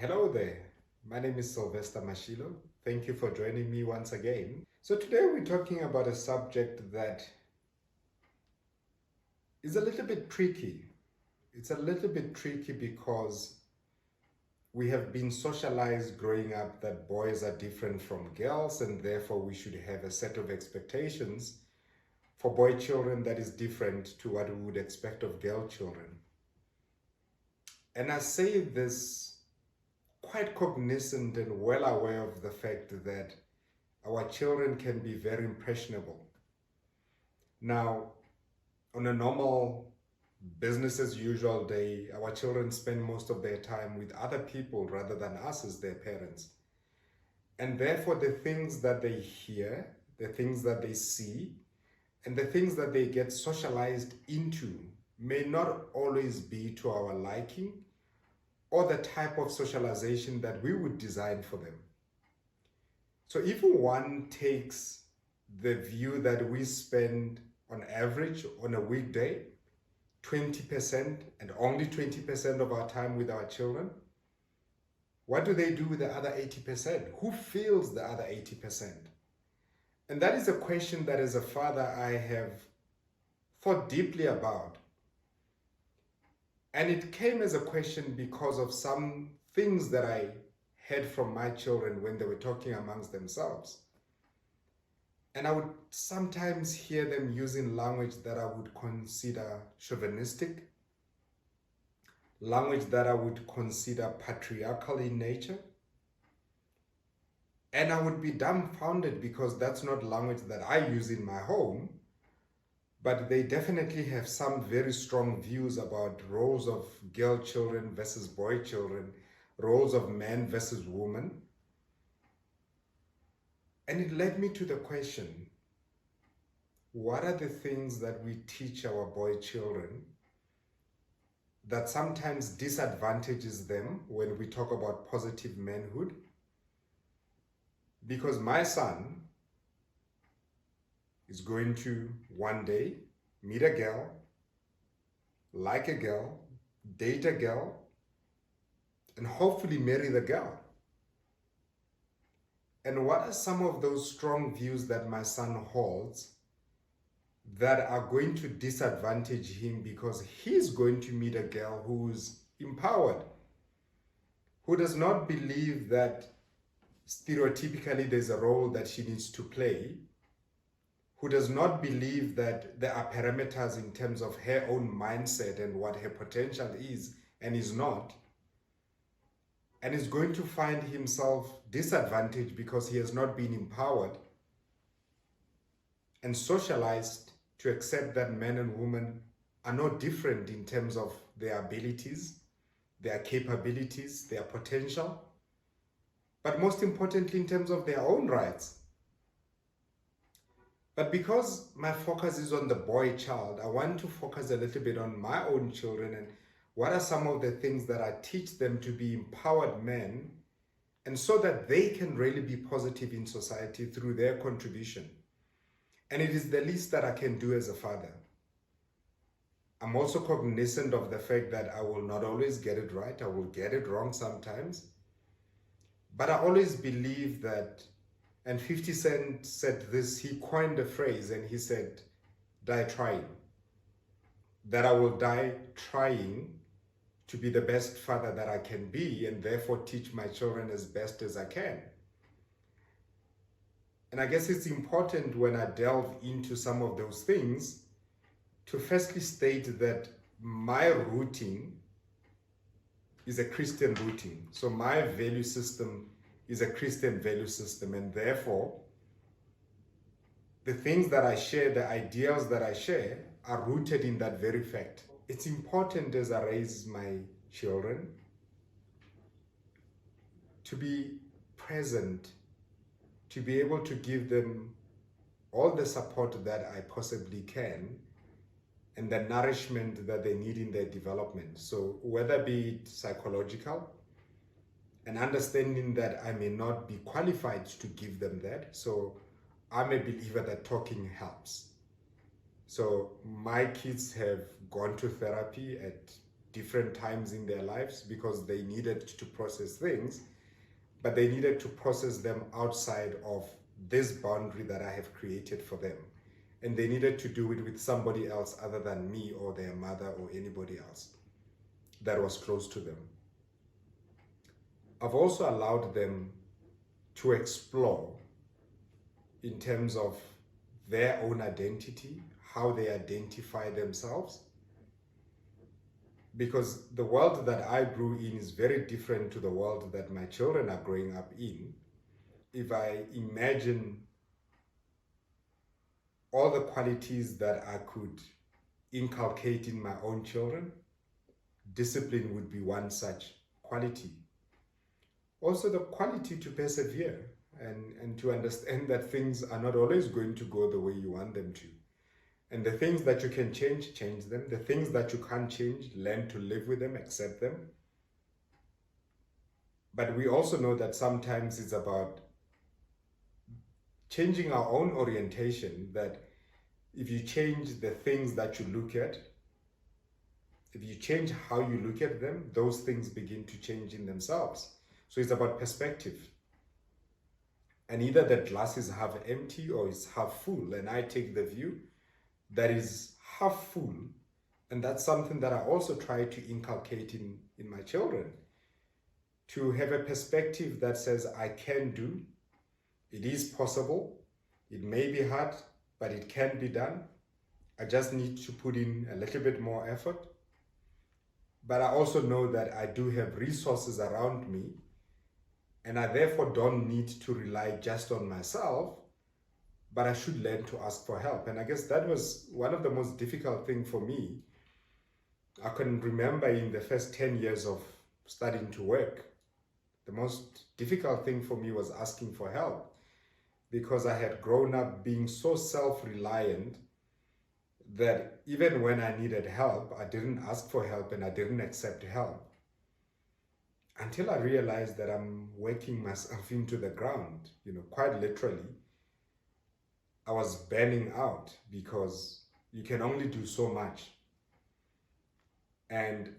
Hello there, my name is Sylvester Mashilo. Thank you for joining me once again. So today we're talking about a subject that is a little bit tricky. It's a little bit tricky because we have been socialized growing up that boys are different from girls and therefore we should have a set of expectations for boy children that is different to what we would expect of girl children. And I say this quite cognizant and well aware of the fact that our children can be very impressionable. Now, on a normal business as usual day, our children spend most of their time with other people rather than us as their parents. And therefore, the things that they hear, the things that they see, and the things that they get socialized into may not always be to our liking or the type of socialization that we would design for them. So if one takes the view that we spend on average on a weekday 20% and only 20% of our time with our children, what do they do with the other 80%? Who fills the other 80%? And that is a question that as a father I have thought deeply about. And it came as a question because of some things that I heard from my children when they were talking amongst themselves. And I would sometimes hear them using language that I would consider chauvinistic, language that I would consider patriarchal in nature. And I would be dumbfounded because that's not language that I use in my home, but they definitely have some very strong views about roles of girl children versus boy children, roles of man versus woman. And it led me to the question, what are the things that we teach our boy children that sometimes disadvantages them when we talk about positive manhood? Because my son is going to one day meet a girl, like a girl, date a girl, and hopefully marry the girl. And what are some of those strong views that my son holds that are going to disadvantage him because he's going to meet a girl who's empowered, who does not believe that stereotypically there's a role that she needs to play, who does not believe that there are parameters in terms of her own mindset and what her potential is and is not, and is going to find himself disadvantaged because he has not been empowered and socialized to accept that men and women are not different in terms of their abilities, their capabilities, their potential, but most importantly in terms of their own rights. But because my focus is on the boy child, I want to focus a little bit on my own children and what are some of the things that I teach them to be empowered men, and so that they can really be positive in society through their contribution. And it is the least that I can do as a father. I'm also cognizant of the fact that I will not always get it right. I will get it wrong sometimes. But I always believe that, and 50 Cent said this, he coined a phrase and he said, die trying. That I will die trying to be the best father that I can be and therefore teach my children as best as I can. And I guess it's important when I delve into some of those things to firstly state that my rooting is a Christian rooting. So my value system is a Christian value system, and therefore the things that I share, the ideals that I share are rooted in that very fact. It's important as I raise my children to be present, to be able to give them all the support that I possibly can and the nourishment that they need in their development. So whether be it psychological, and understanding that I may not be qualified to give them that. So I'm a believer that talking helps. So my kids have gone to therapy at different times in their lives because they needed to process things, but they needed to process them outside of this boundary that I have created for them. And they needed to do it with somebody else other than me or their mother or anybody else that was close to them. I've also allowed them to explore in terms of their own identity, how they identify themselves. Because the world that I grew in is very different to the world that my children are growing up in. If I imagine all the qualities that I could inculcate in my own children, discipline would be one such quality. Also the quality to persevere and to understand that things are not always going to go the way you want them to. And the things that you can change, change them. The things that you can't change, learn to live with them, accept them. But we also know that sometimes it's about changing our own orientation, that if you change the things that you look at, if you change how you look at them, those things begin to change in themselves. So it's about perspective. And either the glass is half empty or it's half full. And I take the view that is half full. And that's something that I also try to inculcate in my children. To have a perspective that says, I can do, it is possible, it may be hard, but it can be done. I just need to put in a little bit more effort. But I also know that I do have resources around me, and I therefore don't need to rely just on myself, but I should learn to ask for help. And I guess that was one of the most difficult things for me. I can remember in the first 10 years of starting to work, the most difficult thing for me was asking for help, because I had grown up being so self-reliant that even when I needed help, I didn't ask for help and I didn't accept help. Until I realized that I'm working myself into the ground, quite literally. I was burning out because you can only do so much. And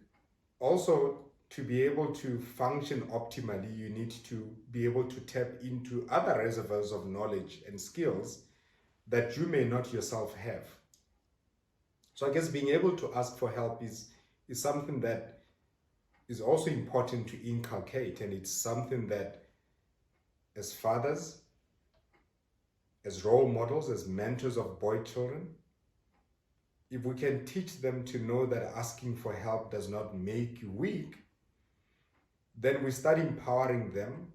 also, to be able to function optimally, you need to be able to tap into other reservoirs of knowledge and skills that you may not yourself have. So I guess being able to ask for help is something that is also important to inculcate, and it's something that as fathers, as role models, as mentors of boy children, if we can teach them to know that asking for help does not make you weak, then we start empowering them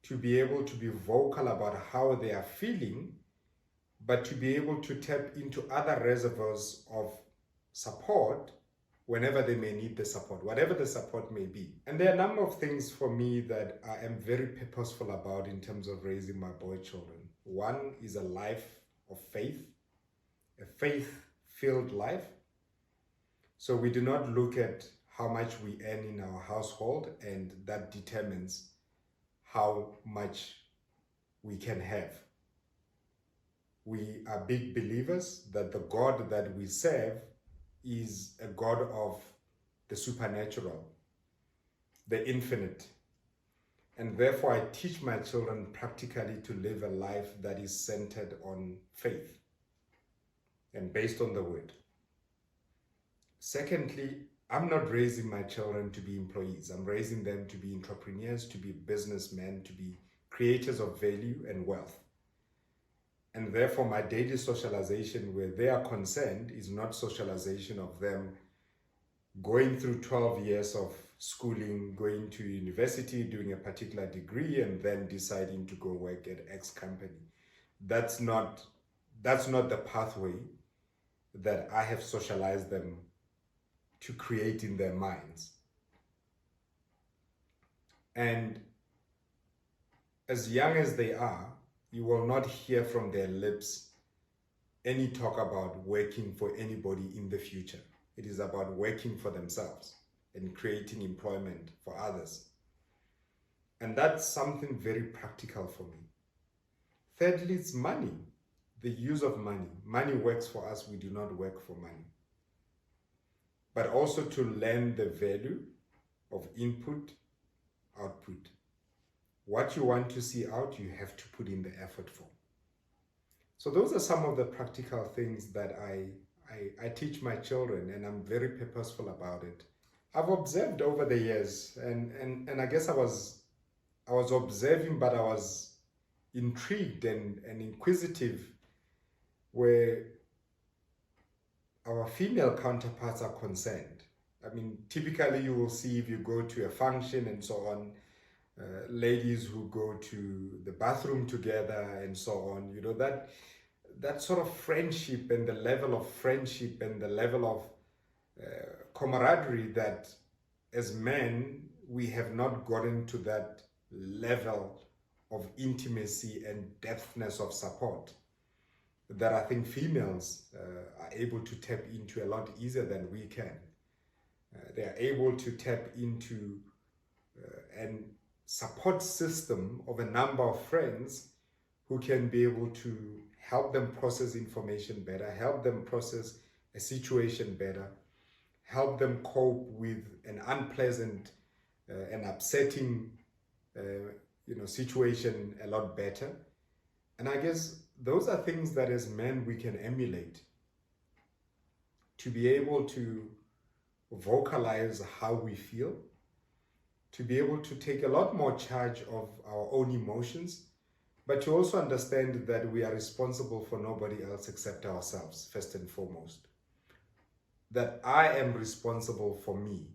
to be able to be vocal about how they are feeling, but to be able to tap into other reservoirs of support whenever they may need the support, whatever the support may be. And there are a number of things for me that I am very purposeful about in terms of raising my boy children. One is a life of faith, a faith-filled life. So we do not look at how much we earn in our household, and that determines how much we can have. We are big believers that the God that we serve is a God of the supernatural, the infinite. And therefore I teach my children practically to live a life that is centered on faith and based on the word. Secondly, I'm not raising my children to be employees. I'm raising them to be entrepreneurs, to be businessmen, to be creators of value and wealth. And therefore my daily socialization where they are concerned is not socialization of them going through 12 years of schooling, going to university, doing a particular degree, and then deciding to go work at X company. That's not the pathway that I have socialized them to create in their minds. And as young as they are, you will not hear from their lips any talk about working for anybody in the future. It is about working for themselves and creating employment for others. And that's something very practical for me. Thirdly, it's money, the use of money. Money works for us, we do not work for money. but also to learn the value of input, output. What you want to see out, you have to put in the effort for. So those are some of the practical things that I teach my children, and I'm very purposeful about it. I've observed over the years, and I guess I was observing, but I was intrigued and inquisitive where our female counterparts are concerned. I mean, typically you will see if you go to a function and so on, ladies who go to the bathroom together and so on, you know, that sort of friendship and the level of friendship and the level of camaraderie that as men we have not gotten to that level of intimacy and depthness of support that I think females are able to tap into a lot easier than we can. They are able to tap into an support system of a number of friends who can be able to help them process information better, help them process a situation better, help them cope with an unpleasant and upsetting situation a lot better. And I guess those are things that as men we can emulate, to be able to vocalize how we feel, to be able to take a lot more charge of our own emotions, but to also understand that we are responsible for nobody else except ourselves, first and foremost. That I am responsible for me.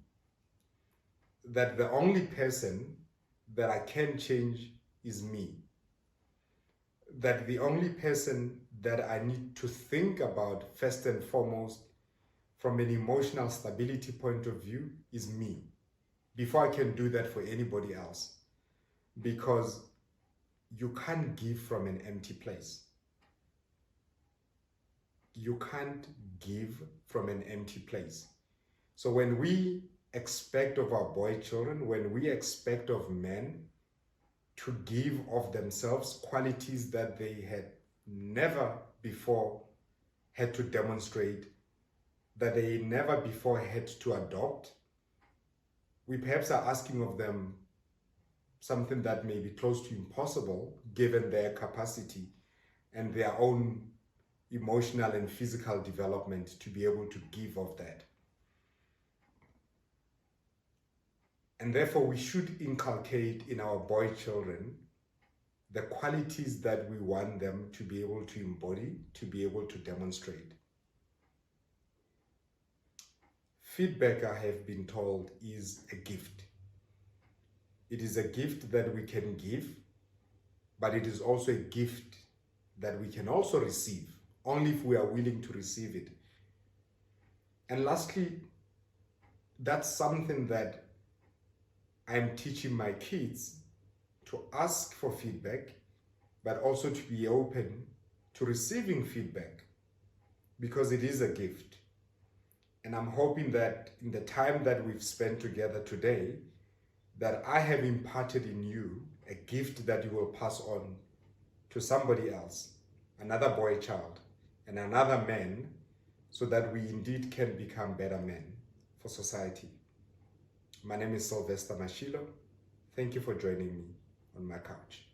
That the only person that I can change is me. That the only person that I need to think about first and foremost from an emotional stability point of view is me, before I can do that for anybody else. Because you can't give from an empty place. You can't give from an empty place. So when we expect of our boy children, when we expect of men to give of themselves qualities that they had never before had to demonstrate, that they never before had to adopt, we perhaps are asking of them something that may be close to impossible given their capacity and their own emotional and physical development to be able to give of that. And therefore we should inculcate in our boy children the qualities that we want them to be able to embody, to be able to demonstrate. Feedback, I have been told, is a gift. It is a gift that we can give, but it is also a gift that we can also receive, only if we are willing to receive it. And lastly, that's something that I'm teaching my kids, to ask for feedback, but also to be open to receiving feedback, because it is a gift. And I'm hoping that in the time that we've spent together today, that I have imparted in you a gift that you will pass on to somebody else, another boy child and another man, so that we indeed can become better men for society. My name is Sylvester Mashilo. Thank you for joining me on my couch.